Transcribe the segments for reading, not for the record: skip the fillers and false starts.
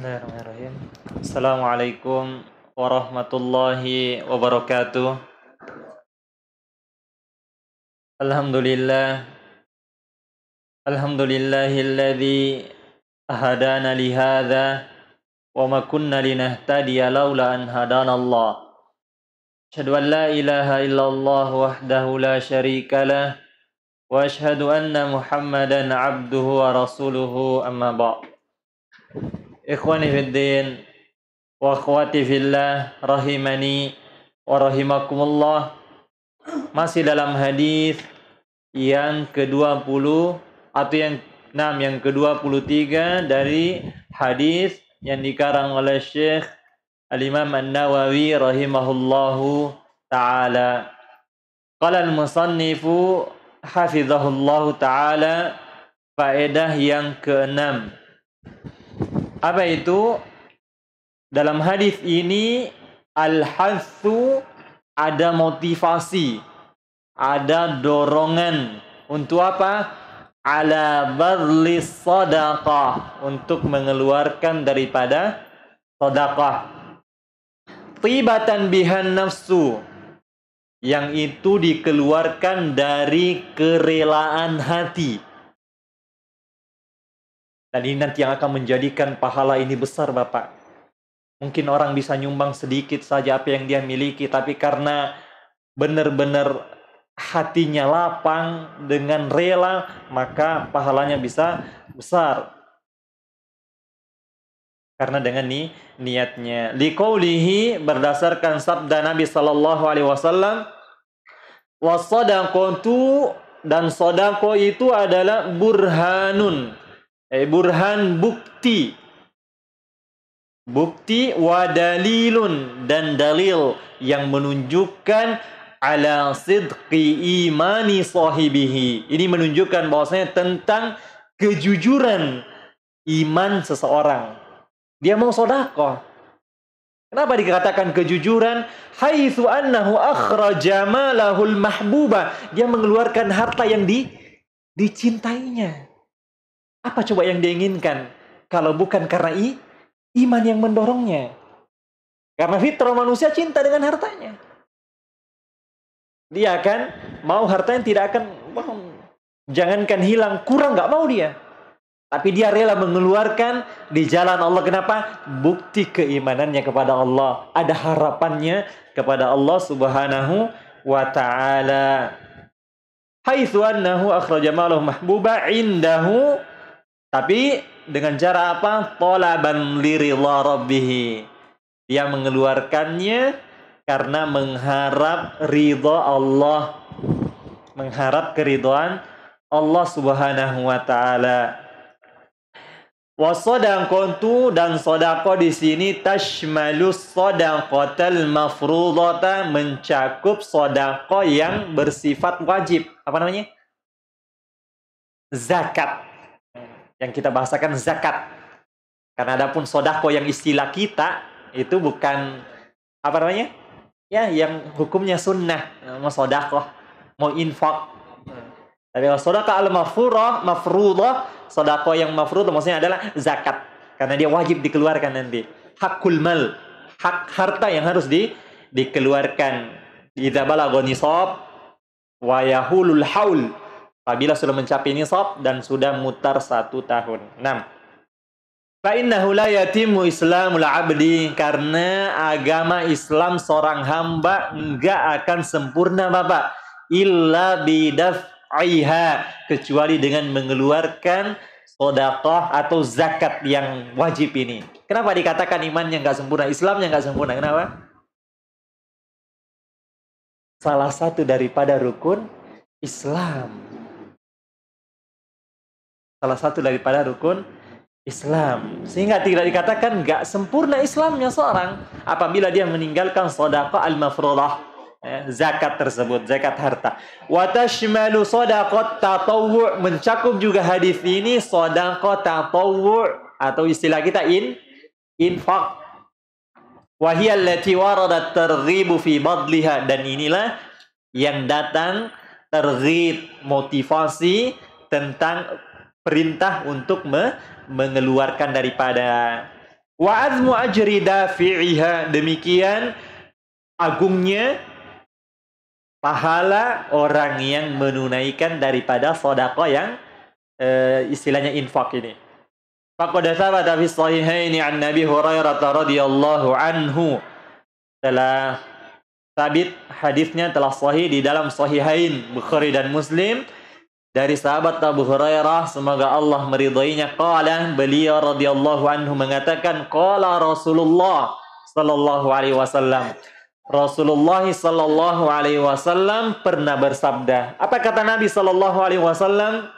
Bismillahirrahmanirrahim. Assalamualaikum warahmatullahi wabarakatuh. Alhamdulillah. Alhamdulillahilladzi hadana li hadza wa ma kunna linahtadiya laula an hadanallah. Asyhadu an la ilaha illallah wahdahu la syarika lah wa asyhadu anna Muhammadan abduhu wa rasuluhu amma ba'd. Ikhwani fid din wa akhwati fillah rahimani wa rahimakumullah. Masih dalam hadis yang ke-20 atau yang ke-23 dari hadis yang dikarang oleh Syekh Al-Imam An-Nawawi rahimahullahu taala. Qala al-musannifu hafizahullahu taala, faedah yang ke-6. Apa itu? Dalam hadis ini al-hathu, ada motivasi, ada dorongan untuk apa? Ala badlis sadaqah, untuk mengeluarkan daripada sedekah. Tibatan bihan nafsu, yang itu dikeluarkan dari kerelaan hati. Dan ini nanti yang akan menjadikan pahala ini besar, Bapak. Mungkin orang bisa nyumbang sedikit saja apa yang dia miliki, tapi karena benar-benar hatinya lapang dengan rela, maka pahalanya bisa besar. Karena dengan niatnya. Liqaulihi, berdasarkan sabda Nabi sallallahu alaihi wasallam, was-sadaqatu, dan sedekah itu adalah burhanun. Burhan, bukti. Bukti, wa dalilun, dan dalil yang menunjukkan ala sidqi imani sahibihi. Ini menunjukkan bahwasanya tentang kejujuran iman seseorang. Dia mau sedekah. Kenapa dikatakan kejujuran? Haitsu annahu akhraja malahul mahbuba. Dia mengeluarkan harta yang dicintainya. Apa coba yang diinginkan? Kalau bukan karena iman yang mendorongnya. Karena fitrah manusia cinta dengan hartanya. Dia akan mau hartanya, tidak akan jangankan hilang, kurang nggak mau dia. Tapi dia rela mengeluarkan di jalan Allah. Kenapa? Bukti keimanannya kepada Allah. Ada harapannya kepada Allah subhanahu wa ta'ala. Haitsu annahu akhraja malahu mahbuba indahu. Tapi dengan cara apa? Talaban li ridha rabbih. Dia mengeluarkannya karena mengharap ridha Allah, mengharap keridhaan Allah subhanahu wa ta'ala. Wasadaqatu, dan sedekah di sini tashmalus sadaqatal mafrudata, mencakup sedekah yang bersifat wajib. Apa namanya? Zakat. Yang kita bahasakan zakat. Karena adapun sedekah yang istilah kita itu bukan apa namanya? Ya, yang hukumnya sunnah, mau sedekah, mau infak. Tapi kalau sedekah al-mafruḍah, sedekah yang mafruḍah maksudnya adalah zakat. Karena dia wajib dikeluarkan nanti. Hakul mal, hak harta yang harus dikeluarkan. Idza balagha nisab wa yahulul haul. Apabila sudah mencapai nisab dan sudah mutar 1 tahun. 6. Fa innahu la yatimmu islamul abdi, karena agama Islam seorang hamba enggak akan sempurna, Bapak, illa bidaf'iha, kecuali dengan mengeluarkan sedekah atau zakat yang wajib ini. Kenapa dikatakan imannya enggak sempurna, Islamnya enggak sempurna? Kenapa? Salah satu daripada rukun Islam. Salah satu daripada rukun Islam. Sehingga tidak dikatakan nggak sempurna Islamnya seorang apabila dia meninggalkan sedekah al-mafruḍah, zakat tersebut, zakat harta. Wa tashmalu shadaqat tatawwu', mencakup juga hadis ini sedekah tatawwu' atau istilah kita infak. Wa hiya allati waradat targhibu fi badliha, dan inilah yang datang targhib, motivasi tentang perintah untuk mengeluarkan daripada Wa azmu ajri dafi'iha, demikian agungnya pahala orang yang menunaikan daripada sedekah yang istilahnya infak ini. Faqad thabata fi shahihaini an Nabi Hurairah radhiyallahu anhu, telah sabit hadisnya telah sahih di dalam Sahihain Bukhari dan Muslim dari sahabat Abu Hurairah, semoga Allah meridainya, qala, beliau radhiyallahu anhu mengatakan, qala Rasulullah sallallahu alaihi wasallam, Rasulullah sallallahu alaihi wasallam pernah bersabda. Apa kata Nabi sallallahu alaihi wasallam?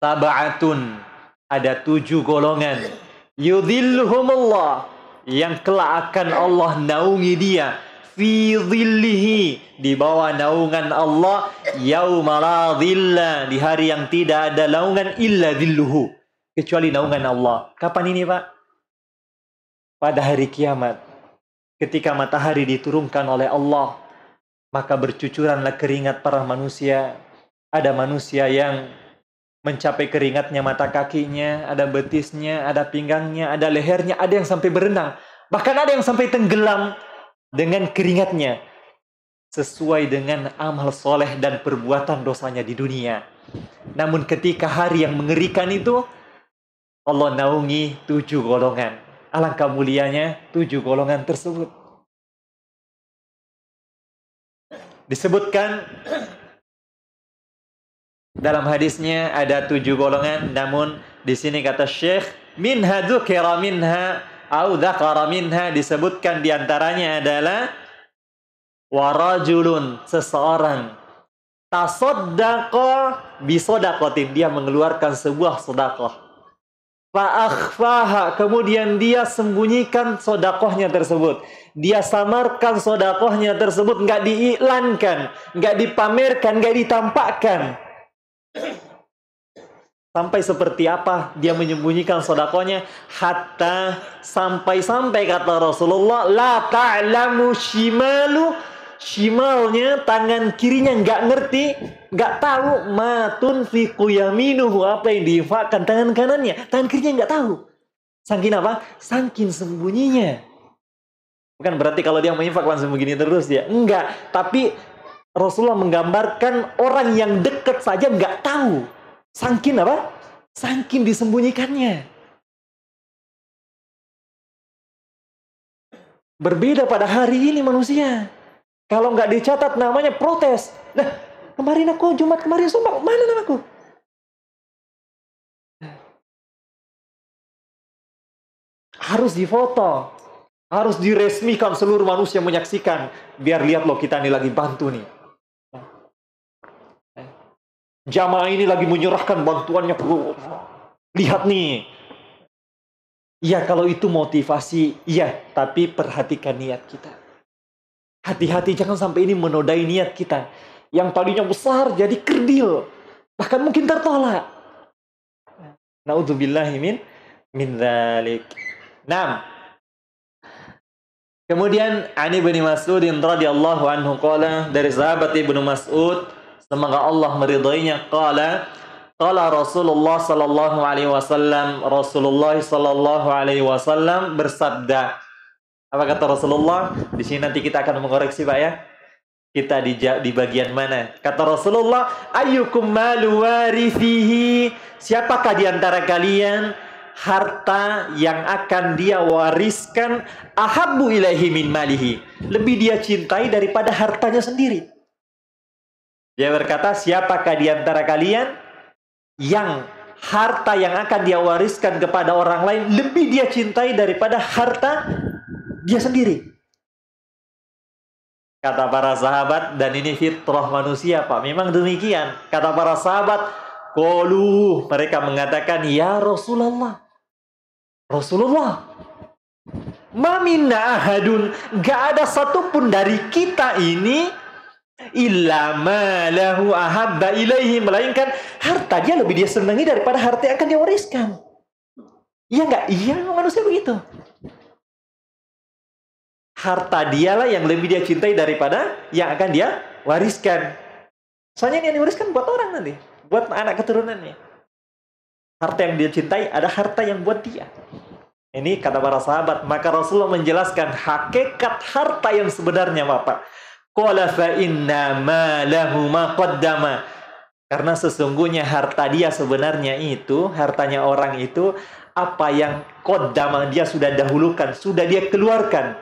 Sab'atun, ada 7 golongan, yudhilluhumullah, yang kelak akan Allah naungi dia, fi dhillihi, di bawah naungan Allah, yauma la dhilla, di hari yang tidak ada naungan illa dhilluhu, kecuali naungan Allah. Kapan ini, Pak? Pada hari kiamat, ketika matahari diturunkan oleh Allah, maka bercucuranlah keringat para manusia. Ada manusia yang mencapai keringatnya mata kakinya, ada betisnya, ada pinggangnya, ada lehernya, ada yang sampai berenang, bahkan ada yang sampai tenggelam dengan keringatnya, sesuai dengan amal soleh dan perbuatan dosanya di dunia. Namun ketika hari yang mengerikan itu, Allah naungi 7 golongan. Alangkah mulianya 7 golongan tersebut. Disebutkan dalam hadisnya ada 7 golongan, namun di sini kata Syekh, minha dzukira minha au dzakara minha, disebutkan diantaranya adalah warajulun, seseorang, tasaddaqa bisadaqatin, dia mengeluarkan sebuah sedekah, fa akhfaha, kemudian dia sembunyikan sedekahnya tersebut, dia samarkan sedekahnya tersebut, nggak diiklankan, nggak dipamerkan, nggak ditampakkan. Sampai seperti apa dia menyembunyikan sedekahnya? Hatta sampai kata Rasulullah, la ta'lamu shimalu, shimalnya tangan kirinya nggak ngerti, nggak tahu, ma tunfiqu yaminuhu, apa yang diinfakkan tangan kanannya, tangan kirinya nggak tahu. Saking apa? Saking sembunyinya. Bukan berarti kalau dia menginfak langsung begini terus ya, enggak. Tapi Rasulullah menggambarkan orang yang dekat saja nggak tahu. Saking apa? Saking disembunyikannya. Berbeda pada hari ini manusia. Kalau nggak dicatat namanya protes. Nah, kemarin aku Jumat kemarin sumpah, mana namaku? Harus difoto. Harus diresmikan, seluruh manusia menyaksikan. Biar lihat loh, kita ini lagi bantu nih. Jamaah ini lagi menyerahkan bantuannya. Lihat nih. Ya, kalau itu motivasi, iya. Tapi perhatikan niat kita. Hati-hati, jangan sampai ini menodai niat kita. Yang tadinya besar jadi kerdil. Bahkan mungkin tertolak. Na'udzubillahi min dzalik. 6. Kemudian Ani bin Mas'ud radhiyallahu anhu qala, dari sahabat Ibnu Mas'ud, semoga Allah meridainya, qala Rasulullah sallallahu alaihi wasallam, Rasulullah sallallahu alaihi wasallam bersabda. Apa kata Rasulullah? Di sini nanti kita akan mengoreksi, Pak ya. Kita di bagian mana? Kata Rasulullah, ayyukum malu warithihi, siapakah di antara kalian harta yang akan dia wariskan ahabbu ilaihi min malihi, lebih dia cintai daripada hartanya sendiri. Dia berkata, siapakah di antara kalian yang harta yang akan dia wariskan kepada orang lain lebih dia cintai daripada harta dia sendiri? Kata para sahabat, dan ini fitrah manusia, Pak, memang demikian. Kata para sahabat, qalu, mereka mengatakan, ya Rasulullah, ma minna ahadun, gak ada satupun dari kita ini illa ma lahu ahabba ilaihi, melainkan harta dia lebih dia senangi daripada harta yang akan dia wariskan. Iya enggak? Iya, manusia begitu. Harta dialah yang lebih dia cintai daripada yang akan dia wariskan. Soalnya yang diwariskan buat orang nanti, buat anak keturunannya. Harta yang dia cintai ada harta yang buat dia. Ini kata para sahabat. Maka Rasulullah menjelaskan hakikat harta yang sebenarnya, Bapak. Qala fa inna ma lahu ma qaddama. Karena sesungguhnya harta dia sebenarnya itu, hartanya orang itu, apa yang qaddama dia sudah dahulukan, sudah dia keluarkan.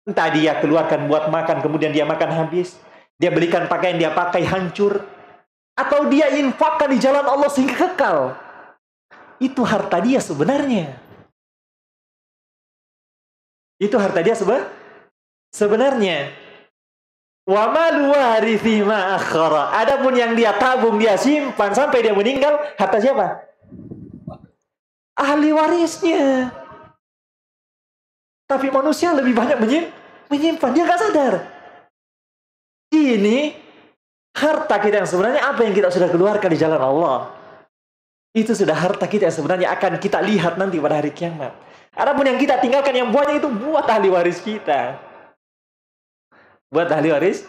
Entah dia keluarkan buat makan, kemudian dia makan habis. Dia belikan pakaian, dia pakai hancur. Atau dia infakkan di jalan Allah sehingga kekal. Itu harta dia sebenarnya. Itu harta dia sebenarnya. Wa malu warithi ma akhara. Adapun yang dia tabung, dia simpan sampai dia meninggal, harta siapa? Ahli warisnya. Tapi manusia lebih banyak menyimpan. Dia nggak sadar. Ini harta kita yang sebenarnya, apa yang kita sudah keluarkan di jalan Allah. Itu sudah harta kita yang sebenarnya akan kita lihat nanti pada hari kiamat. Adapun yang kita tinggalkan yang banyak itu buat ahli waris kita. Buat ahli waris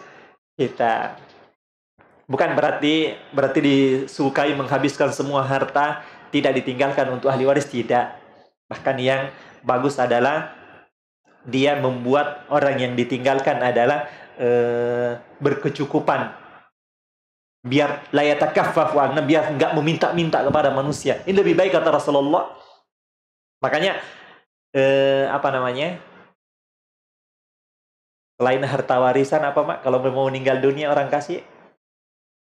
kita. Bukan berarti disukai menghabiskan semua harta, tidak ditinggalkan untuk ahli waris, tidak. Bahkan yang bagus adalah dia membuat orang yang ditinggalkan adalah berkecukupan. Biar la yatakaffafu anna, biar enggak meminta-minta kepada manusia. Ini lebih baik kata Rasulullah. Makanya selain harta warisan apa, Mak? Kalau mau meninggal dunia orang kasih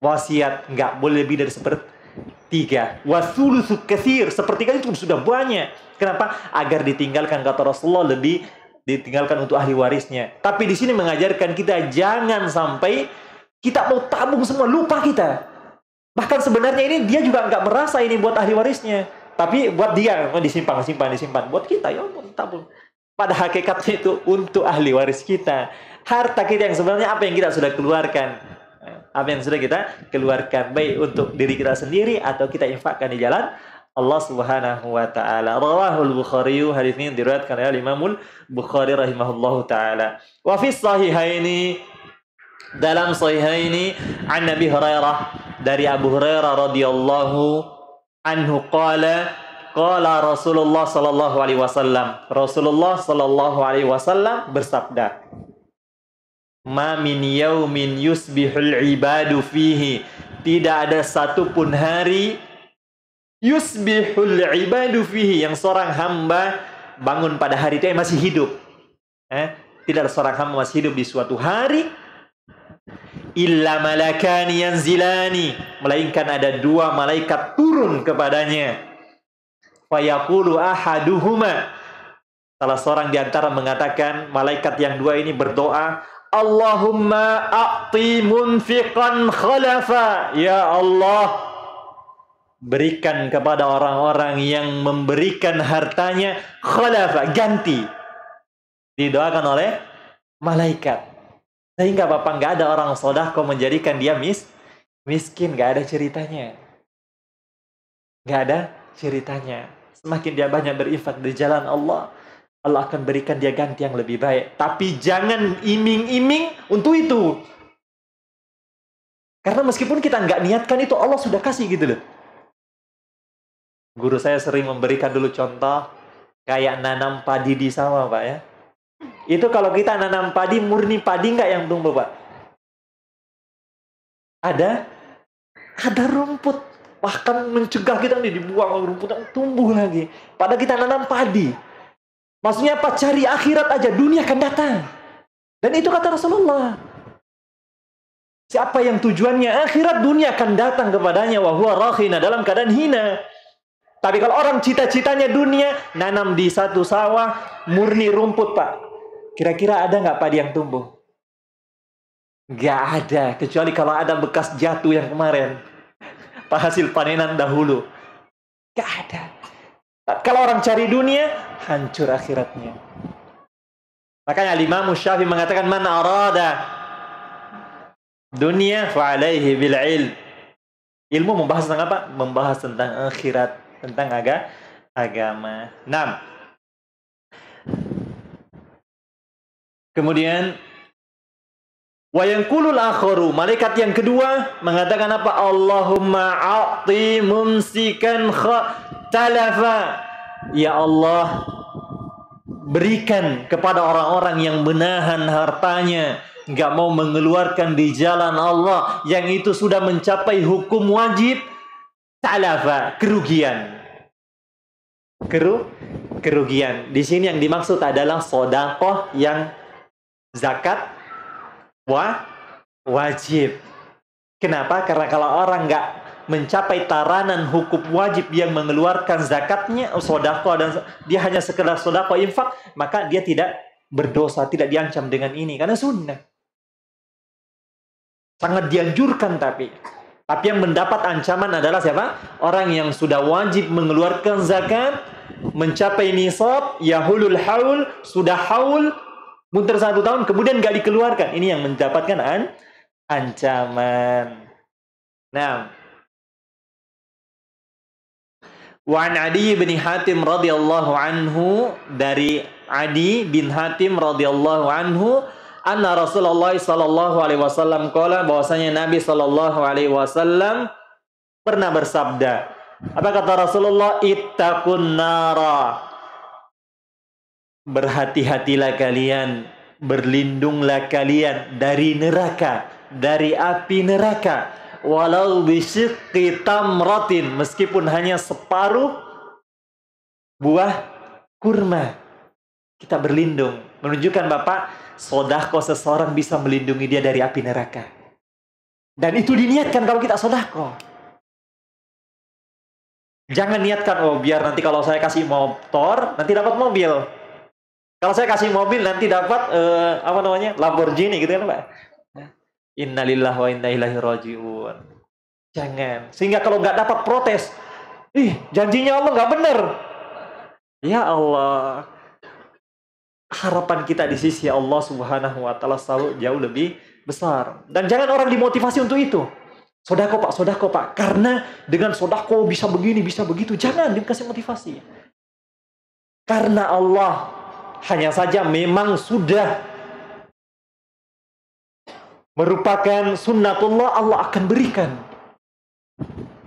wasiat, enggak boleh lebih dari sepertiga. Wasulusu katsir, sepertiga itu sudah banyak. Kenapa? Agar ditinggalkan kata Rasulullah, lebih ditinggalkan untuk ahli warisnya. Tapi di sini mengajarkan kita jangan sampai kita mau tabung semua, lupa kita. Bahkan sebenarnya ini dia juga nggak merasa ini buat ahli warisnya, tapi buat dia disimpan. Buat kita ya tabung. Pada hakikatnya itu untuk ahli waris kita. Harta kita yang sebenarnya apa yang kita sudah keluarkan, apa yang sudah kita keluarkan, baik untuk diri kita sendiri atau kita infakkan di jalan Allah Subhanahu wa taala. Rawahul Bukhari, hadis ini diriwayatkan oleh Imamul Bukhari rahimahullahu taala. Wa fi sahihaini, dalam sahihaini, an Nabi Hurairah, dari Abu Hurairah radhiyallahu anhu qala Rasulullah sallallahu alaihi wasallam. Rasulullah sallallahu alaihi wasallam bersabda, "Ma min yaumin yusbihul ibadu fihi." Tidak ada satupun hari yusbihul ibadu fihi, yang seorang hamba bangun pada hari itu masih hidup. Tidak ada seorang hamba masih hidup di suatu hari, illa malakani yanzilani, melainkan ada dua malaikat turun kepadanya. Fayaqulu ahaduhuma, salah seorang di antara mengatakan, malaikat yang dua ini berdoa, Allahumma a'ti munfiqan khalafa. Ya Allah, berikan kepada orang-orang yang memberikan hartanya khalafa, ganti. Didoakan oleh malaikat. Sehingga Bapak, nggak ada orang sedekah menjadikan dia miskin, nggak ada ceritanya. Nggak ada ceritanya. Semakin dia banyak berinfak di jalan Allah, Allah akan berikan dia ganti yang lebih baik. Tapi jangan iming-iming untuk itu. Karena meskipun kita nggak niatkan itu, Allah sudah kasih gitu loh. Guru saya sering memberikan dulu contoh kayak nanam padi di sawah, Pak ya. Itu kalau kita nanam padi, murni padi nggak yang tumbuh, Pak? Ada rumput. Bahkan mencegah kita nih dibuang rumput, tumbuh lagi. Padahal kita nanam padi. Maksudnya apa? Cari akhirat aja, dunia akan datang. Dan itu kata Rasulullah. Siapa yang tujuannya akhirat, dunia akan datang kepadanya. Wa huwa rakhina, dalam keadaan hina. Tapi kalau orang cita-citanya dunia, nanam di satu sawah, murni rumput, Pak. Kira-kira ada nggak padi yang tumbuh? Nggak ada. Kecuali kalau ada bekas jatuh yang kemarin. Hasil panenan dahulu. Nggak ada. Kalau orang cari dunia, hancur akhiratnya. Makanya Imam Syafi'i mengatakan, man arada dunia fa'alaihi bil ilm. Ilmu membahas tentang apa? Membahas tentang akhirat, tentang agama. 6. Kemudian wa yanqulul akharu, malaikat yang kedua mengatakan apa? Allahumma a'ti mumsikan talafa. Ya Allah, berikan kepada orang-orang yang menahan hartanya, nggak mau mengeluarkan di jalan Allah, yang itu sudah mencapai hukum wajib, talafa, kerugian. Kerugian. Di sini yang dimaksud adalah sedekah yang zakat wajib. Kenapa? Karena kalau orang nggak mencapai taranan hukum wajib yang mengeluarkan zakatnya, sedekah, dan dia hanya sekedar sedekah infak, maka dia tidak berdosa, tidak diancam dengan ini karena sunnah. Sangat dianjurkan tapi yang mendapat ancaman adalah siapa? Orang yang sudah wajib mengeluarkan zakat, mencapai nisab, yahulul haul, sudah haul, muter 1 tahun, kemudian nggak dikeluarkan. Ini yang mendapatkan ancaman. Nah, wa an Adi bin Hatim radhiyallahu anhu, dari Adi bin Hatim radhiyallahu anhu, anna Rasulullah sallallahu alaihi wasallam qala, bahwasanya Nabi sallallahu alaihi wasallam pernah bersabda. Apa kata Rasulullah? Ittaqun nara. Berhati-hatilah kalian, berlindunglah kalian dari neraka, dari api neraka, walau bisyiqqi tamratin, meskipun hanya separuh buah kurma. Kita berlindung, menunjukkan Bapak, sedekah seseorang bisa melindungi dia dari api neraka. Dan itu diniatkan kalau kita sedekah. Jangan niatkan, oh biar nanti kalau saya kasih motor nanti dapat mobil. Kalau saya kasih mobil nanti dapat apa namanya? Lamborghini gitu kan, Pak. Innalillahi wa inna ilaihi rajiun. Jangan. Sehingga kalau nggak dapat protes, janjinya Allah nggak benar. Ya Allah. Harapan kita di sisi Allah Subhanahu wa taala selalu jauh lebih besar. Dan jangan orang dimotivasi untuk itu. Sedekah Pak, karena dengan sedekah bisa begini, bisa begitu. Jangan dikasih motivasi. Karena Allah hanya saja memang sudah merupakan sunnatullah, Allah akan berikan.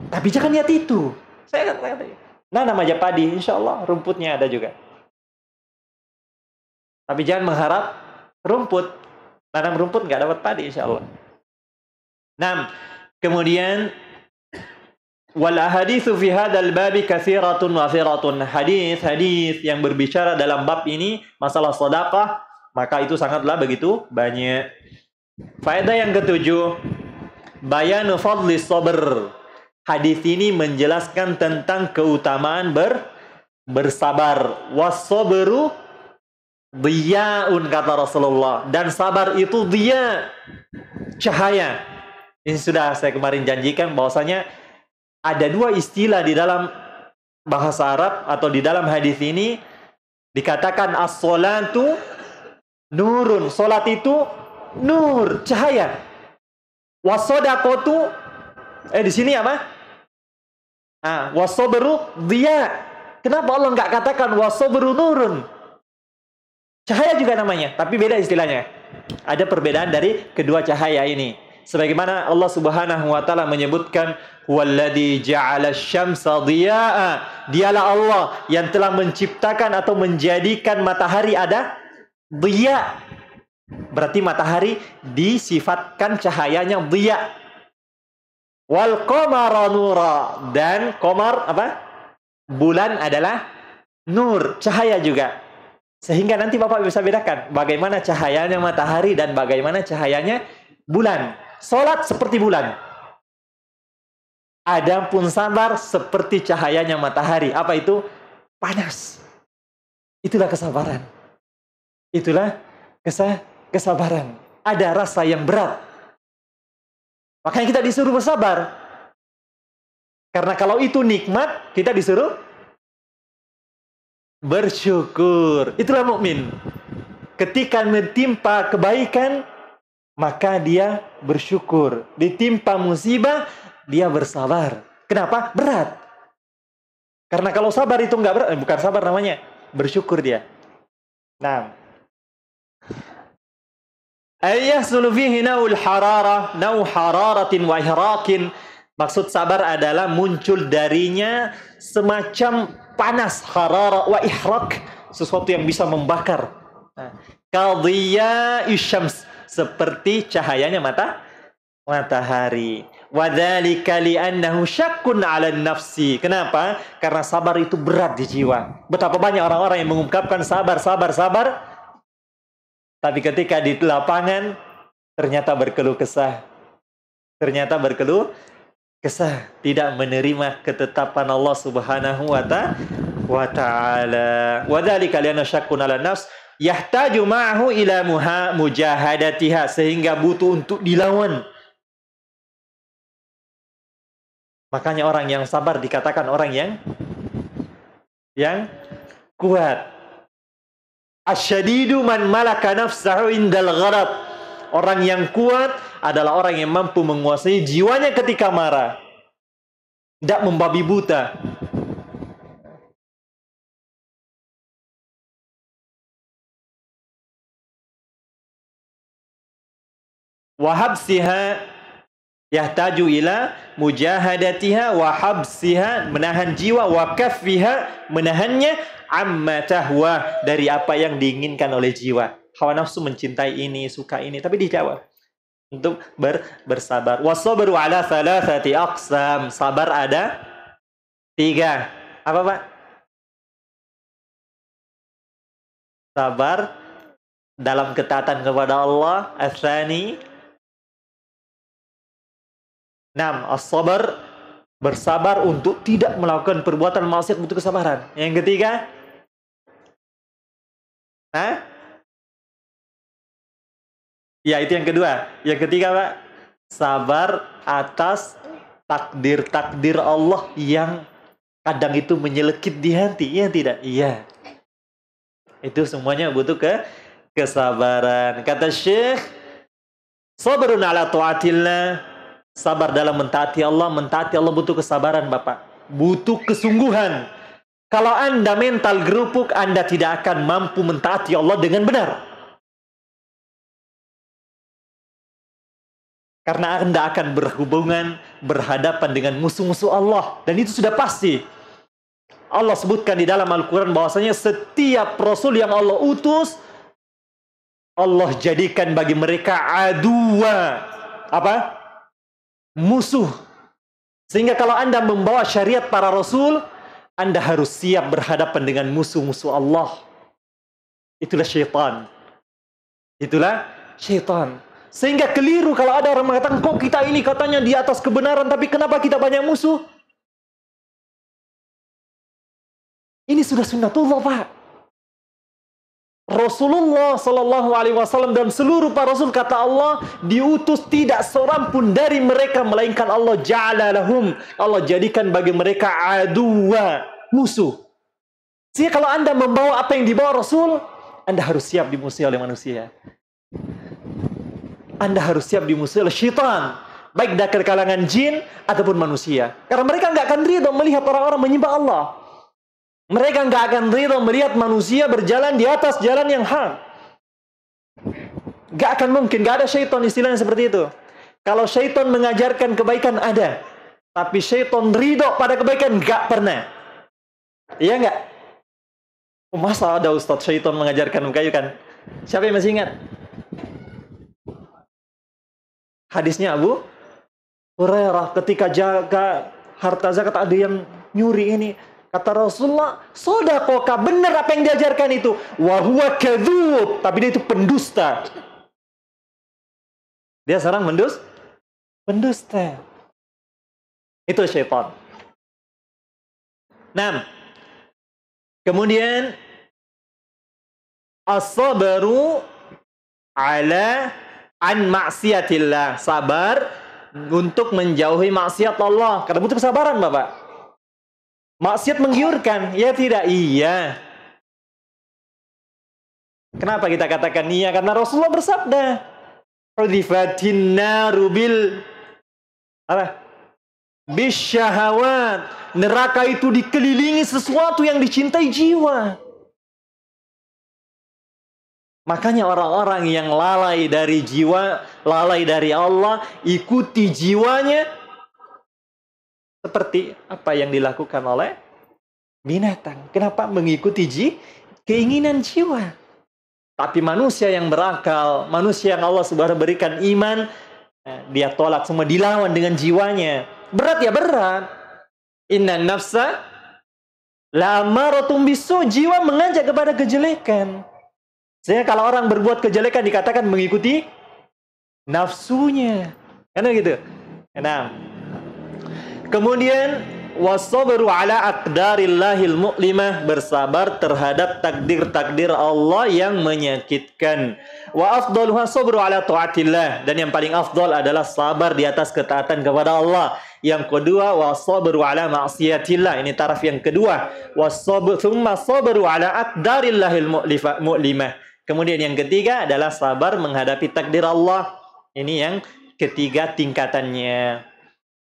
Tapi jangan lihat itu. Saya katakan, nanam aja padi, insya Allah rumputnya ada juga. Tapi jangan mengharap rumput. Tanam rumput nggak dapat padi, insya Allah. Nah, kemudian wal ahaditsu fi hadzal babi katsiratun wafiratun. Hadis-hadis yang berbicara dalam bab ini masalah sedekah, maka itu sangatlah begitu banyak. Faedah yang ketujuh, bayanu fadli sabr. Hadis ini menjelaskan tentang keutamaan bersabar. Was-sabru diyaun, kata Rasulullah, dan sabar itu dia cahaya. Ini sudah saya kemarin janjikan bahwasanya ada 2 istilah di dalam bahasa Arab atau di dalam hadis ini, dikatakan as-sholatu nurun, salat itu nur, cahaya. Was-shadaqatu di sini apa? Was-sabru diya. Kenapa Allah nggak katakan was-sabru nurun? Cahaya juga namanya, tapi beda istilahnya. Ada perbedaan dari kedua cahaya ini. Sebagaimana Allah Subhanahu wa taala menyebutkan, "Huwallazi ja'ala asy-syamsa dhiya'a." Dialah Allah yang telah menciptakan atau menjadikan matahari ada dhiya. Berarti matahari disifatkan cahayanya dhiya. Wal qamara nura, dan qamar apa? Bulan adalah nur, cahaya juga. Sehingga nanti Bapak bisa bedakan bagaimana cahayanya matahari dan bagaimana cahayanya bulan. Salat seperti bulan. Adapun sabar seperti cahayanya matahari. Apa itu? Panas. Itulah kesabaran. Itulah kesabaran. Ada rasa yang berat. Makanya kita disuruh bersabar. Karena kalau itu nikmat, kita disuruh bersyukur. Itulah mukmin. Ketika mentimpa kebaikan, maka dia bersyukur. Ditimpa musibah, dia bersabar. Kenapa? Berat. Karena kalau sabar itu nggak berat, bukan sabar namanya, bersyukur dia. Nah, ayyahsulu fihi naul hararah, nau hararatin wa ihraqin. Maksud sabar adalah muncul darinya semacam panas, hararah wa ihraq, sesuatu yang bisa membakar. Nah, qadhiya isyams, seperti cahayanya matahari. Wadzalika li'annahu syakkun 'ala nafsi. Kenapa? Karena sabar itu berat di jiwa. Betapa banyak orang-orang yang mengungkapkan sabar, sabar, sabar, tapi ketika di lapangan ternyata berkeluh kesah. Ternyata berkeluh kesah, tidak menerima ketetapan Allah Subhanahu wa ta'ala. Wadzalika li'annahu syakkun 'ala nafs yahtaju ma'ahu ila mujahadatiha, sehingga butuh untuk dilawan. Makanya orang yang sabar dikatakan orang yang kuat. Asyadidu man malaka nafsahu indal ghadab. Orang yang kuat adalah orang yang mampu menguasai jiwanya ketika marah. Tidak membabi buta. Wahabsiha yahtaju ila mujahadatiha wa habsiha, menahan jiwa, wa kaffiha, menahannya, amma tahwa, dari apa yang diinginkan oleh jiwa. Hawa nafsu mencintai ini, suka ini, tapi dijawab untuk bersabar. Wasabru ala thalathati aqsam. Sabar ada 3. Apa, Pak? Sabar dalam ketaatan kepada Allah. As-tsani, 6. As-sabar, bersabar untuk tidak melakukan perbuatan maksiat, butuh kesabaran. Yang ketiga, ya itu yang kedua. Yang ketiga, Pak, sabar atas takdir-takdir Allah yang kadang itu menyelekit di hati. Iya tidak? Iya. Itu semuanya butuh kesabaran. Kata Syekh, sabrun ala ta'atillah. Sabar dalam mentaati Allah. Mentaati Allah butuh kesabaran, Bapak. Butuh kesungguhan. Kalau Anda mental gerupuk, Anda tidak akan mampu mentaati Allah dengan benar. Karena Anda akan berhubungan, berhadapan dengan musuh-musuh Allah. Dan itu sudah pasti. Allah sebutkan di dalam Al-Quran bahwasanya setiap Rasul yang Allah utus, Allah jadikan bagi mereka aduwa. Apa? Musuh. Sehingga kalau Anda membawa syariat para Rasul, Anda harus siap berhadapan dengan musuh-musuh Allah. Itulah syaitan. Itulah syaitan. Sehingga keliru kalau ada orang mengatakan, kok kita ini katanya di atas kebenaran, tapi kenapa kita banyak musuh? Ini sudah sunnatullah, Pak. Rasulullah Sallallahu Alaihi Wasallam dan seluruh para Rasul, kata Allah, diutus tidak seorang pun dari mereka melainkan Allah ja'ala lahum, Allah jadikan bagi mereka aduwa, musuh. Sehingga kalau Anda membawa apa yang dibawa Rasul, Anda harus siap dimusuhi oleh manusia. Anda harus siap dimusuhi oleh syaitan, baik dari kalangan jin ataupun manusia. Karena mereka nggak akan ridho melihat orang-orang menyembah Allah. Mereka nggak akan ridho melihat manusia berjalan di atas jalan yang hak. Nggak akan mungkin, nggak ada syaitan istilahnya seperti itu. Kalau syaitan mengajarkan kebaikan ada, tapi syaitan ridho pada kebaikan nggak pernah. Iya nggak? Masa ada ustadz syaitan mengajarkan kebaikan? Siapa yang masih ingat? Hadisnya Abu Hurairah, ketika jaga harta zakat ada yang nyuri ini. Kata Rasulullah, sodakoka, benar apa yang diajarkan itu. Wahuwa kadzub, tapi dia itu pendusta. Dia seorang pendusta. Itu syaitan. 6. Kemudian as-sabru ala an maksiatillah. Sabar untuk menjauhi maksiat Allah. Karena butuh kesabaran, Bapak. Maksiat menggiurkan, ya tidak? Iya. Kenapa kita katakan iya? Karena Rasulullah bersabda, "Udifatin naru bil apa? Bisyahawat." Neraka itu dikelilingi sesuatu yang dicintai jiwa. Makanya orang-orang yang lalai dari jiwa, lalai dari Allah, ikuti jiwanya, seperti apa yang dilakukan oleh binatang. Kenapa? Mengikuti keinginan jiwa. Tapi manusia yang berakal, manusia yang Allah Subhanahu berikan iman, dia tolak semua, dilawan dengan jiwanya. Berat ya berat. Inna nafsa la amaratum bisu, jiwa mengajak kepada kejelekan. Sehingga kalau orang berbuat kejelekan dikatakan mengikuti nafsunya. Kan gitu. Nah, kemudian wasabru ala aqdarillahil mu'limah, bersabar terhadap takdir-takdir Allah yang menyakitkan. Wa afdaluha sabru ala taatillah, dan yang paling afdal adalah sabar di atas ketaatan kepada Allah. Yang kedua wasabru ala ma'siyatillah, ini taraf yang kedua. Wasabru thumma sabru ala aqdarillahil mu'limah. Kemudian yang ketiga adalah sabar menghadapi takdir Allah. Ini yang ketiga tingkatannya.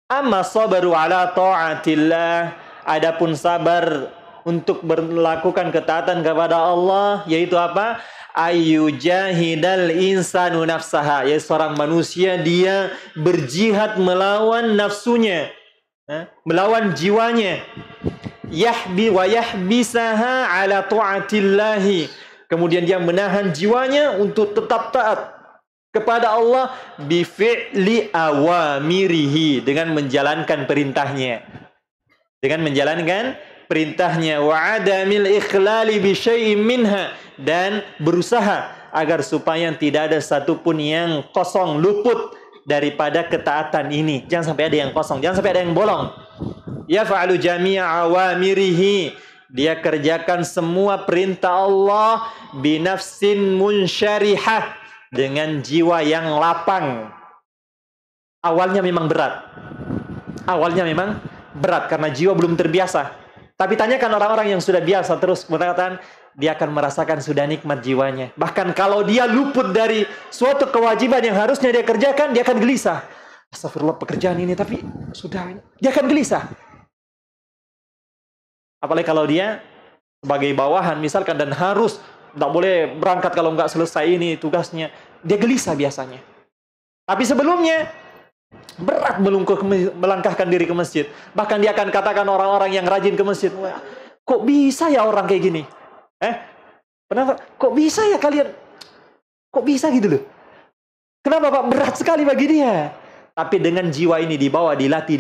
Amma sabaru ala ta'atillah, adapun sabar untuk melakukan ketaatan kepada Allah, yaitu apa? Ayyujahidal insanu nafsaha, yaitu seorang manusia dia berjihad melawan nafsunya, melawan jiwanya. Yahbi wa yahbisaha ala ta'atillahi, kemudian dia menahan jiwanya untuk tetap taat kepada Allah bifi'li awamirihi, dengan menjalankan perintahnya. Dengan menjalankan perintahnya, wa adamil ikhlali bi syai'in minha, dan berusaha agar supaya tidak ada satupun yang kosong, luput daripada ketaatan ini. Jangan sampai ada yang kosong, jangan sampai ada yang bolong. Yaf'alu jami'a awamirihi, dia kerjakan semua perintah Allah binafsin munsyarihah, dengan jiwa yang lapang. Awalnya memang berat. Awalnya memang berat karena jiwa belum terbiasa. Tapi tanyakan orang-orang yang sudah biasa terus mengatakan, dia akan merasakan sudah nikmat jiwanya. Bahkan kalau dia luput dari suatu kewajiban yang harusnya dia kerjakan, dia akan gelisah. Astagfirullah, pekerjaan ini tapi sudah, dia akan gelisah. Apalagi kalau dia sebagai bawahan misalkan dan harus tidak boleh berangkat kalau nggak selesai ini tugasnya, dia gelisah biasanya. Tapi sebelumnya berat melangkahkan diri ke masjid. Bahkan dia akan katakan orang-orang yang rajin ke masjid, wah, kok bisa ya orang kayak gini? Kenapa? Kok bisa ya kalian? Kok bisa gitu loh? Kenapa Pak? Berat sekali bagi dia. Tapi dengan jiwa ini dibawa, dilatih,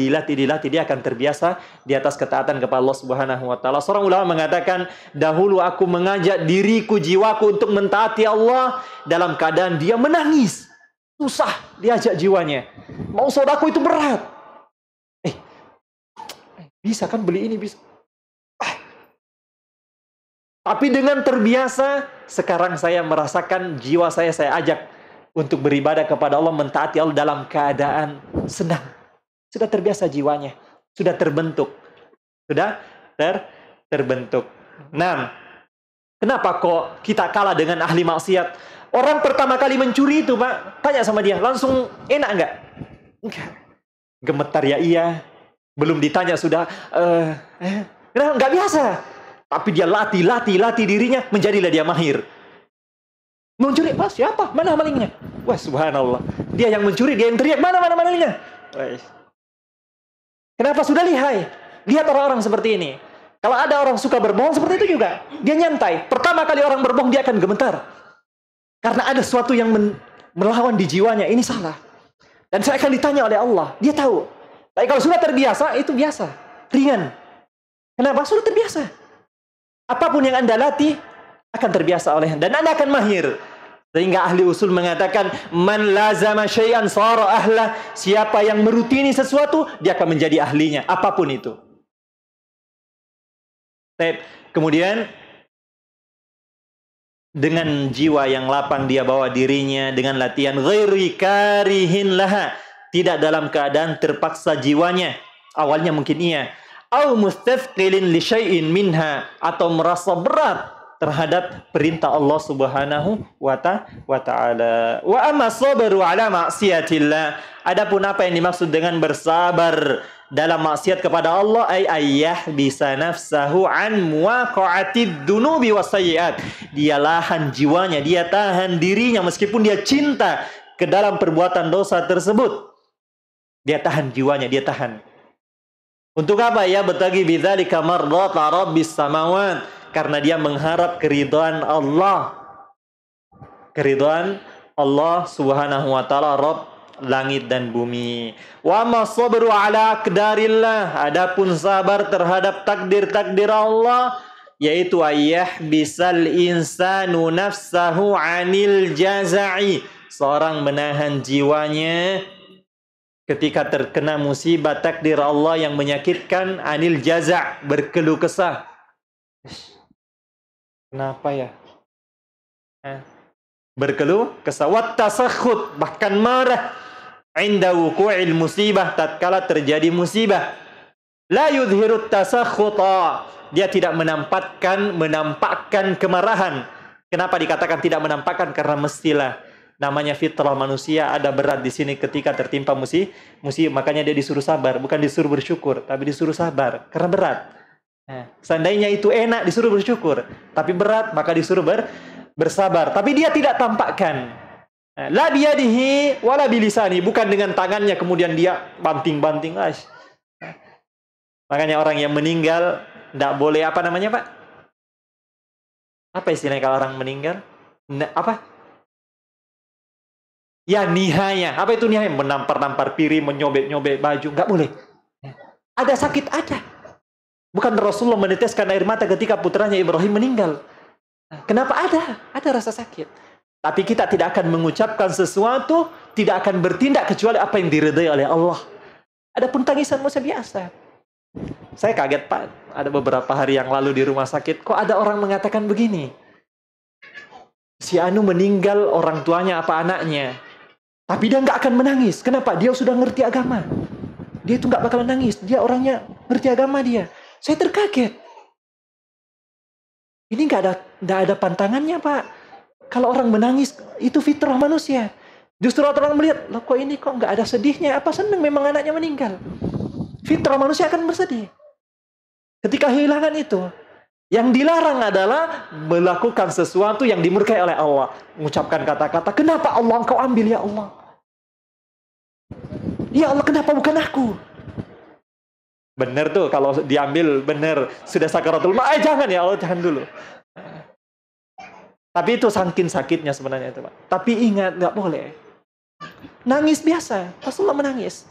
dia akan terbiasa di atas ketaatan kepada Allah Subhanahu wa taala. Seorang ulama mengatakan, dahulu aku mengajak diriku, jiwaku untuk mentaati Allah dalam keadaan dia menangis. Susah diajak jiwanya. Mau sodaku itu berat. Bisa kan beli ini, bisa. Tapi dengan terbiasa, sekarang saya merasakan jiwa saya ajak untuk beribadah kepada Allah, mentaati Allah dalam keadaan senang. Sudah terbiasa jiwanya. Sudah terbentuk. Sudah terbentuk. Nah, kenapa kok kita kalah dengan ahli maksiat? Orang pertama kali mencuri itu, Pak, tanya sama dia, langsung enak enggak? Enggak. Gemetar ya iya. Belum ditanya sudah, enggak biasa. Tapi dia latih dirinya, menjadilah dia mahir. Mencuri, siapa? Mana malingnya? Wah, subhanallah. Dia yang mencuri, dia yang teriak, mana malingnya? Kenapa sudah lihai? Lihat orang-orang seperti ini. Kalau ada orang suka berbohong seperti itu juga, dia nyantai. Pertama kali orang berbohong, dia akan gemetar. Karena ada sesuatu yang melawan di jiwanya, ini salah. Dan saya akan ditanya oleh Allah, dia tahu. Tapi kalau sudah terbiasa, itu biasa. Ringan. Kenapa? Sudah terbiasa. Apapun yang Anda latih, akan terbiasa oleh, dan Anda akan mahir. Sehingga ahli usul mengatakan, man lazama syai'an sara ahlah, siapa yang merutini sesuatu, dia akan menjadi ahlinya, apapun itu. Kemudian dengan jiwa yang lapang dia bawa dirinya dengan latihan ghairi karihin laha, tidak dalam keadaan terpaksa jiwanya. Awalnya mungkin iya, au mustafqilin li syai'in minha, atau merasa berat terhadap perintah Allah Subhanahu wa ta'ala. Wa amma sabaru ala ma'siyatillah, adapun apa yang dimaksud dengan bersabar dalam maksiat kepada Allah, ay ayyah bisa nafsahu an muwaqa'atid dunubi wasayyi'at, dia lahan jiwanya, dia tahan dirinya meskipun dia cinta ke dalam perbuatan dosa tersebut. Dia tahan jiwanya, dia tahan. Untuk apa? Ya betagi bidzalika mardata rabbis samawat, karena dia mengharap keridhaan Allah. Keridhaan Allah Subhanahu wa taala, Rabb langit dan bumi. Wa ma sabru ala aqdarillah, adapun sabar terhadap takdir-takdir Allah, yaitu bisal insanu nafsahu anil jaza'i, seorang menahan jiwanya ketika terkena musibah takdir Allah yang menyakitkan, anil jaza', berkeluh kesah. Kenapa ya? Berkeluh kesah, wat tasakhut, bahkan marah, inda wuqu'il musibah, tatkala terjadi musibah. La yudhirut tasakhuta, dia tidak menampakkan kemarahan. Kenapa dikatakan tidak menampakkan? Karena mestilah, namanya fitrah manusia, ada berat di sini ketika tertimpa musibah, makanya dia disuruh sabar, bukan disuruh bersyukur, tapi disuruh sabar karena berat. Seandainya itu enak disuruh bersyukur, tapi berat maka disuruh bersabar. Tapi dia tidak tampakkan. La biyadihi wala bilisani, bukan dengan tangannya kemudian dia banting-banting. Makanya orang yang meninggal tidak boleh, apa namanya Pak? Apa istilahnya kalau orang meninggal? Apa? Ya nihaya. Apa itu nihaya? Menampar-nampar piring, menyobek-nyobek baju, nggak boleh. Ada sakit, ada. Bukan Rasulullah meneteskan air mata ketika putranya Ibrahim meninggal. Kenapa ada? Ada rasa sakit. Tapi kita tidak akan mengucapkan sesuatu, tidak akan bertindak kecuali apa yang diridai oleh Allah. Adapun tangisan manusia biasa. Saya kaget Pak, ada beberapa hari yang lalu di rumah sakit, kok ada orang mengatakan begini. Si Anu meninggal, orang tuanya apa anaknya, tapi dia nggak akan menangis. Kenapa? Dia sudah ngerti agama. Dia itu nggak bakalan nangis. Dia orangnya ngerti agama dia. Saya terkaget. Ini nggak ada pantangannya Pak. Kalau orang menangis, itu fitrah manusia. Justru orang melihat, loh kok ini kok nggak ada sedihnya? Apa senang memang anaknya meninggal? Fitrah manusia akan bersedih. Ketika kehilangan itu, yang dilarang adalah melakukan sesuatu yang dimurkai oleh Allah. Mengucapkan kata-kata, kenapa Allah engkau ambil ya Allah? Ya Allah, kenapa bukan aku? Benar tuh, kalau diambil benar. Sudah sakaratul maut, jangan ya Allah, jangan dulu. Tapi itu saking sakitnya sebenarnya itu Pak. Tapi ingat, nggak boleh. Nangis biasa, Rasulullah menangis.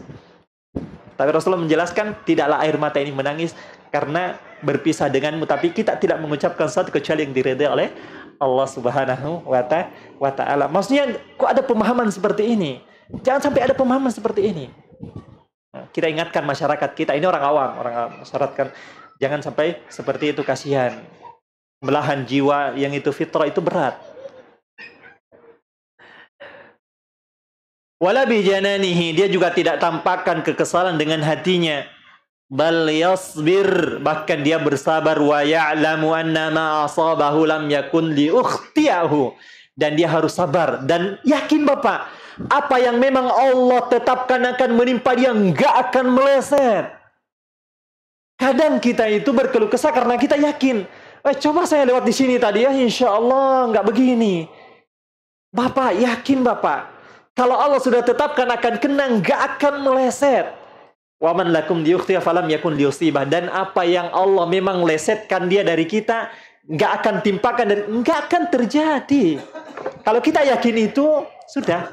Tapi Rasulullah menjelaskan, tidaklah air mata ini menangis karena berpisah denganmu. Tapi kita tidak mengucapkan sesuatu kecuali yang diridai oleh Allah Subhanahu wa ta'ala. Maksudnya, kok ada pemahaman seperti ini? Jangan sampai ada pemahaman seperti ini. Kita ingatkan masyarakat kita, ini orang awam, masyarakat kan, jangan sampai seperti itu, kasihan. Belahan jiwa yang itu fitrah itu berat. Wala bijananihi, dia juga tidak tampakkan kekesalan dengan hatinya. Bal yasbir, bahkan dia bersabar. Wa ya'lamu anna ma asabahu lam yakun li ukhtiyahu, dan dia harus sabar dan yakin Bapak, apa yang memang Allah tetapkan akan menimpa dia enggak akan meleset. Kadang kita itu berkeluh kesah karena kita yakin, coba saya lewat di sini tadi ya, insya Allah enggak begini. Bapak yakin Bapak, kalau Allah sudah tetapkan akan kena, enggak akan meleset. Wa man lakum diukhtiya falam yakun liusibah, dan apa yang Allah memang lesetkan dia dari kita, enggak akan timpakan dan enggak akan terjadi. Kalau kita yakin itu, sudah.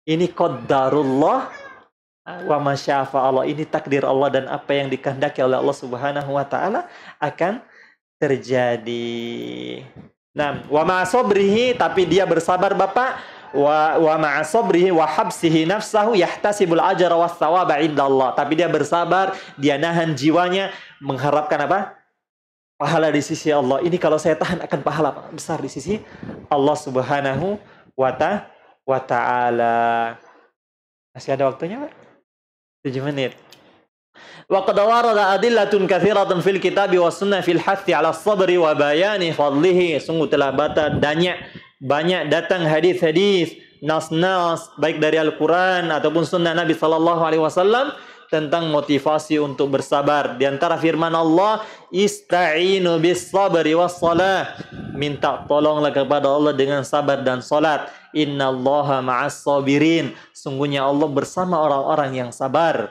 Ini qadarullah wa masyafa Allah. Ini takdir Allah, dan apa yang dikehendaki oleh Allah Subhanahu wa taala akan terjadi. Nah, wa ma'asobrihi, tapi dia bersabar Bapak. Wa ma'asobrihi wa habsihi nafsahu yahtasibul ajra was thawaba indallah. Tapi dia bersabar, dia nahan jiwanya, mengharapkan apa? Pahala di sisi Allah. Ini kalau saya tahan akan pahala besar di sisi Allah Subhanahu wa ta'ala. Masih ada waktunya Pak? 7 menit. Wa qad warada adillatun katsiratun fil kitabi was sunnah fil hathi 'ala sabri wa bayani fadlihi. Sungguh telah banyak datang hadis-hadis, nas-nas baik dari Al-Qur'an ataupun sunnah Nabi sallallahu alaihi wasallam tentang motivasi untuk bersabar. Di antara firman Allah, ista'inu bis sabri was salah. Minta tolonglah kepada Allah dengan sabar dan salat. Innallaha ma'as sabirin. Sungguhnya Allah bersama orang-orang yang sabar.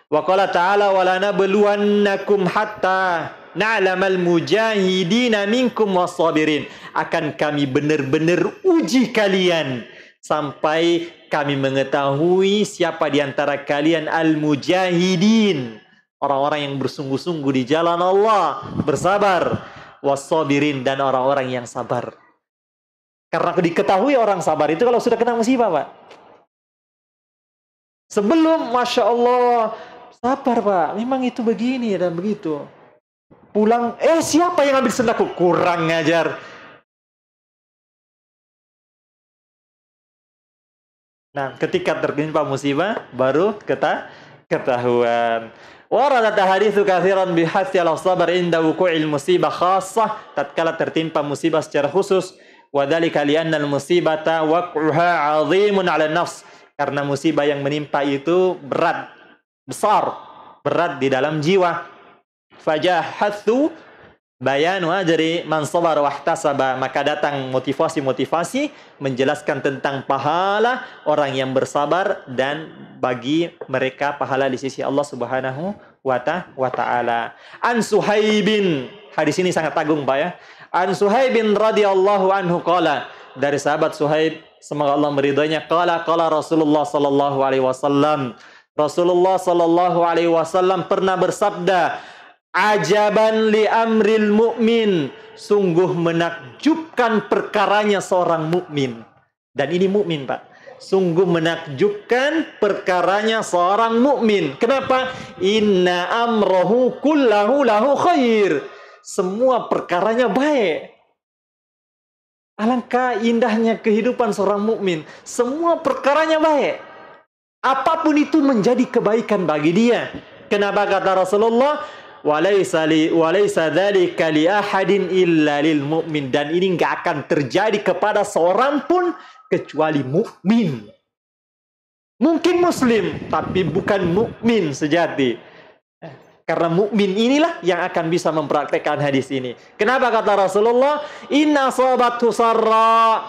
Wa qala ta'ala wa lanabluwannakum hatta na'lamal mujahidina minkum wassabirin. Akan kami benar-benar uji kalian sampai kami mengetahui siapa di antara kalian al-mujahidin, orang-orang yang bersungguh-sungguh di jalan Allah, bersabar, wassabirin, dan orang-orang yang sabar. Karena diketahui orang sabar itu kalau sudah kena musibah, Pak. Sebelum, Masya Allah, sabar, Pak. Memang itu begini dan begitu. Pulang, siapa yang ambil sendaku? Kurang ngajar. Nah, ketika tertimpa musibah, baru ketahuan. Waradat haditsu katsiran bihassi al-sabar inda wuqu'il musibah khassah, tatkala tertimpa musibah secara khusus. Wadzalika li'anna al-musibata waq'uha 'azimun 'ala an-nafs. Karena musibah yang menimpa itu berat, besar, berat di dalam jiwa. Fajahatsu bayanu ajri man sabar wahtasaba. Maka datang motivasi-motivasi menjelaskan tentang pahala orang yang bersabar dan bagi mereka pahala di sisi Allah Subhanahu wa ta'ala. An Suhaibin, hadis ini sangat agung, Pak ya. An Suhaibin radhiyallahu anhu qala, dari sahabat Suhaib, semoga Allah meridhoinya, qala Rasulullah sallallahu alaihi wasallam. Rasulullah sallallahu alaihi wasallam pernah bersabda, ajaban li amril mu'min, sungguh menakjubkan perkaranya seorang mukmin. Dan ini mukmin, Pak. Sungguh menakjubkan perkaranya seorang mukmin. Kenapa? Inna amrohu kullahu lahu khair. Semua perkaranya baik. Alangkah indahnya kehidupan seorang mukmin. Semua perkaranya baik. Apapun itu menjadi kebaikan bagi dia. Kenapa kata Rasulullah? Walaysa dzalika li ahadin illa lil mu'min. Dan ini enggak akan terjadi kepada seorang pun kecuali mukmin. Mungkin muslim, tapi bukan mukmin sejati. Karena mukmin inilah yang akan bisa mempraktekkan hadis ini. Kenapa kata Rasulullah? Inna asabathu sarra.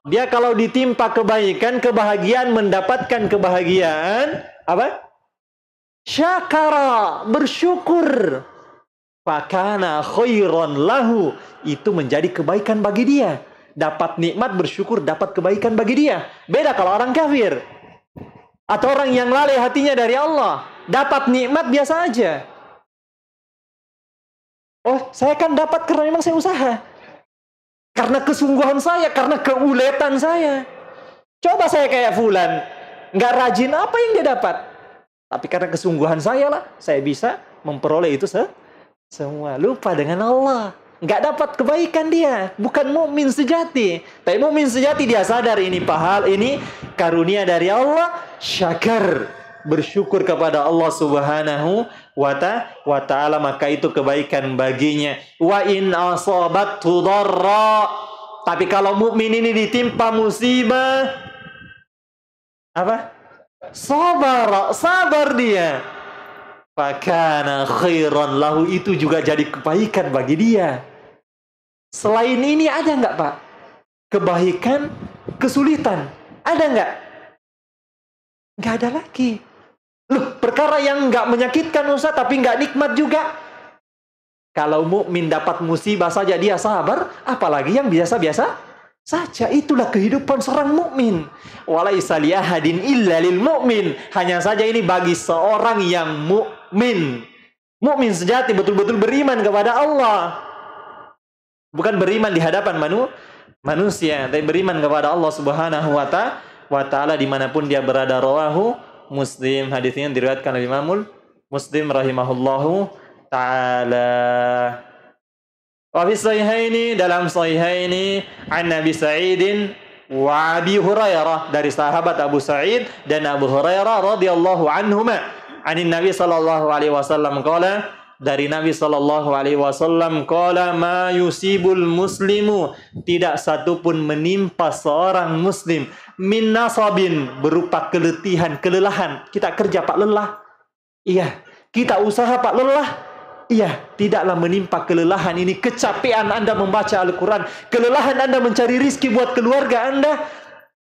Dia kalau ditimpa kebaikan, kebahagiaan, mendapatkan kebahagiaan, apa? Syakara, bersyukur. Fakana khairan lahu. Itu menjadi kebaikan bagi dia. Dapat nikmat, bersyukur, dapat kebaikan bagi dia. Beda kalau orang kafir. Atau orang yang lalai hatinya dari Allah. Dapat nikmat biasa aja. Oh, saya kan dapat karena memang saya usaha. Karena kesungguhan saya, karena keuletan saya. Coba saya kayak fulan, nggak rajin, apa yang dia dapat? Tapi karena kesungguhan saya lah, saya bisa memperoleh itu semua. Lupa dengan Allah. Nggak dapat kebaikan dia. Bukan mukmin sejati. Tapi mukmin sejati dia sadar ini pahala, ini karunia dari Allah. Syakar, bersyukur kepada Allah Subhanahu wa ta'ala, maka itu kebaikan baginya. Wa in asabathu dharra. Tapi kalau mukmin ini ditimpa musibah, apa? Sabar dia. Fakana khairan lahu, itu juga jadi kebaikan bagi dia. Selain ini ada nggak, Pak? Kebaikan, kesulitan, ada nggak? Nggak ada lagi. Loh, perkara yang nggak menyakitkan Ustaz, tapi nggak nikmat juga. Kalau mukmin dapat musibah saja dia sabar, apalagi yang biasa-biasa saja. Itulah kehidupan seorang mukmin. Walaisa li ahadin illa lil mu'min. Hanya saja ini bagi seorang yang mukmin. Mukmin sejati, betul-betul beriman kepada Allah. Bukan beriman di hadapan manusia, tapi beriman kepada Allah Subhanahu wa ta'ala dimanapun dia berada. Rawahu Muslim. Hadisnya diriwayatkan oleh Imam Muslim rahimahullahu ta'ala. Wa fi sahihaini, dalam sahihaini, an Nabi Sa'idin wa Abi Hurairah, dari sahabat Abu Sa'id dan Abu Hurairah radhiyallahu anhuma, anin Nabi sallallahu alaihi wasallam qala, dari Nabi sallallahu alaihi wasallam qala, ma yusibul muslimu, tidak satu pun menimpa seorang muslim, min nasabin, berupa keletihan, kelelahan. Kita kerja, Pak, lelah. Iya. Kita usaha, Pak, lelah. Iya, tidaklah menimpa kelelahan ini, kecapean Anda membaca Al-Quran, kelelahan Anda mencari rizki buat keluarga Anda,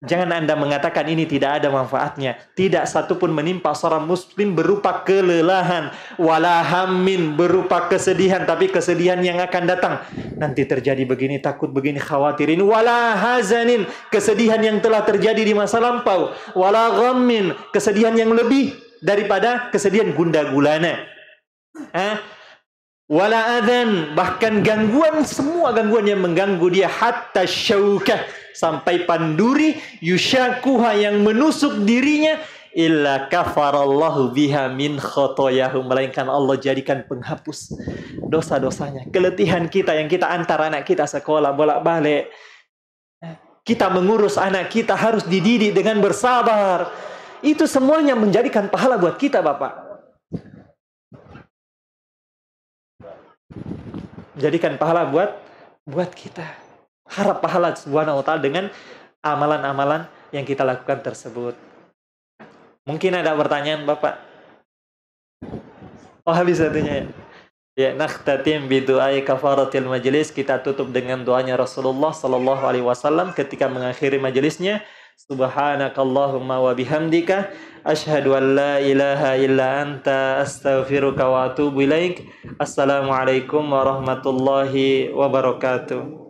Jangan Anda mengatakan ini tidak ada manfaatnya. Tidak satupun menimpa seorang muslim berupa kelelahan, wala hammin, berupa kesedihan, tapi kesedihan yang akan datang. Nanti terjadi begini, takut begini, khawatirin, wala hazanin, kesedihan yang telah terjadi di masa lampau, wala ghammin, kesedihan yang lebih daripada kesedihan gundah gulana. Wala adhan, bahkan gangguan, semua gangguan yang mengganggu dia, hatta syaukah, sampai panduri, yushakuha, yang menusuk dirinya, illa kafarallahu biha min khotoyahu, melainkan Allah jadikan penghapus dosa-dosanya. Keletihan kita yang kita antar anak kita sekolah bolak-balik, kita mengurus anak kita harus dididik dengan bersabar, itu semuanya menjadikan pahala buat kita, Bapak. Jadikan pahala buat kita. Harap pahala Subhanahu wa ta'ala dengan amalan-amalan yang kita lakukan tersebut. Mungkin ada pertanyaan, Bapak? Oh, habis satunya ya. Ya, nakhtatim bi du'ai kafaratil majlis. Kita tutup dengan doanya Rasulullah sallallahu alaihi wasallam ketika mengakhiri majelisnya. Subhanakallahumma wa bihamdika asyhadu an la ilaha illa anta astaghfiruka wa atubu ilaik. Assalamualaikum warahmatullahi wabarakatuh.